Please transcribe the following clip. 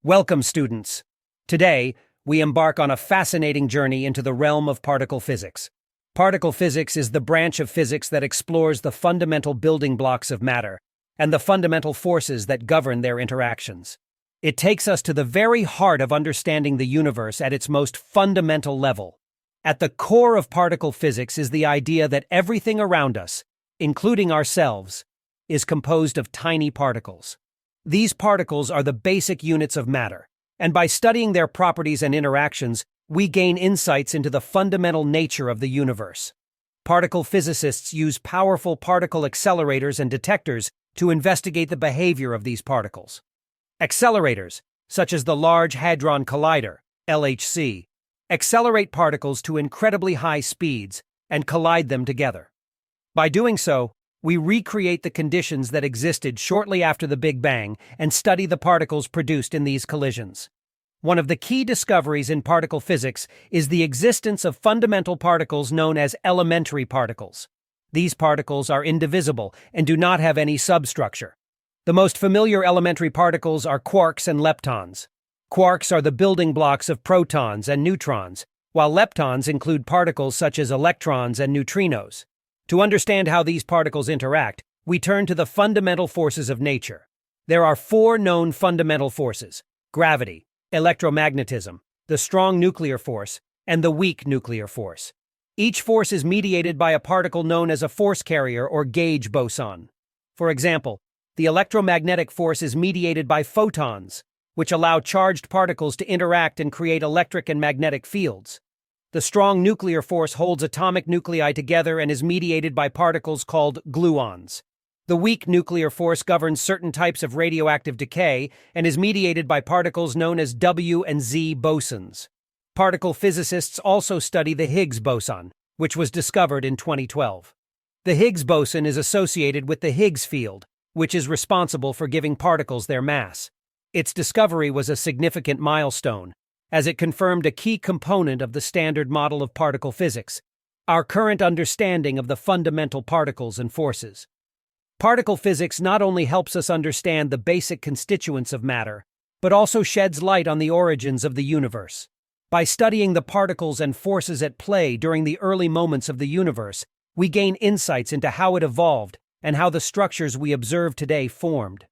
Welcome, students. Today, we embark on a fascinating journey into the realm of particle physics. Particle physics is the branch of physics that explores the fundamental building blocks of matter and the fundamental forces that govern their interactions. It takes us to the very heart of understanding the universe at its most fundamental level. At the core of particle physics is the idea that everything around us, including ourselves, is composed of tiny particles. These particles are the basic units of matter, and by studying their properties and interactions, we gain insights into the fundamental nature of the universe. Particle physicists use powerful particle accelerators and detectors to investigate the behavior of these particles. Accelerators, such as the Large Hadron Collider, LHC, accelerate particles to incredibly high speeds and collide them together. By doing so, we recreate the conditions that existed shortly after the Big Bang and study the particles produced in these collisions. One of the key discoveries in particle physics is the existence of fundamental particles known as elementary particles. These particles are indivisible and do not have any substructure. The most familiar elementary particles are quarks and leptons. Quarks are the building blocks of protons and neutrons, while leptons include particles such as electrons and neutrinos. To understand how these particles interact, we turn to the fundamental forces of nature. There are four known fundamental forces: gravity, electromagnetism, the strong nuclear force, and the weak nuclear force. Each force is mediated by a particle known as a force carrier or gauge boson. For example, the electromagnetic force is mediated by photons, which allow charged particles to interact and create electric and magnetic fields. The strong nuclear force holds atomic nuclei together and is mediated by particles called gluons. The weak nuclear force governs certain types of radioactive decay and is mediated by particles known as W and Z bosons. Particle physicists also study the Higgs boson, which was discovered in 2012. The Higgs boson is associated with the Higgs field, which is responsible for giving particles their mass. Its discovery was a significant milestone, as it confirmed a key component of the standard model of particle physics, our current understanding of the fundamental particles and forces. Particle physics not only helps us understand the basic constituents of matter, but also sheds light on the origins of the universe. By studying the particles and forces at play during the early moments of the universe, we gain insights into how it evolved and how the structures we observe today formed.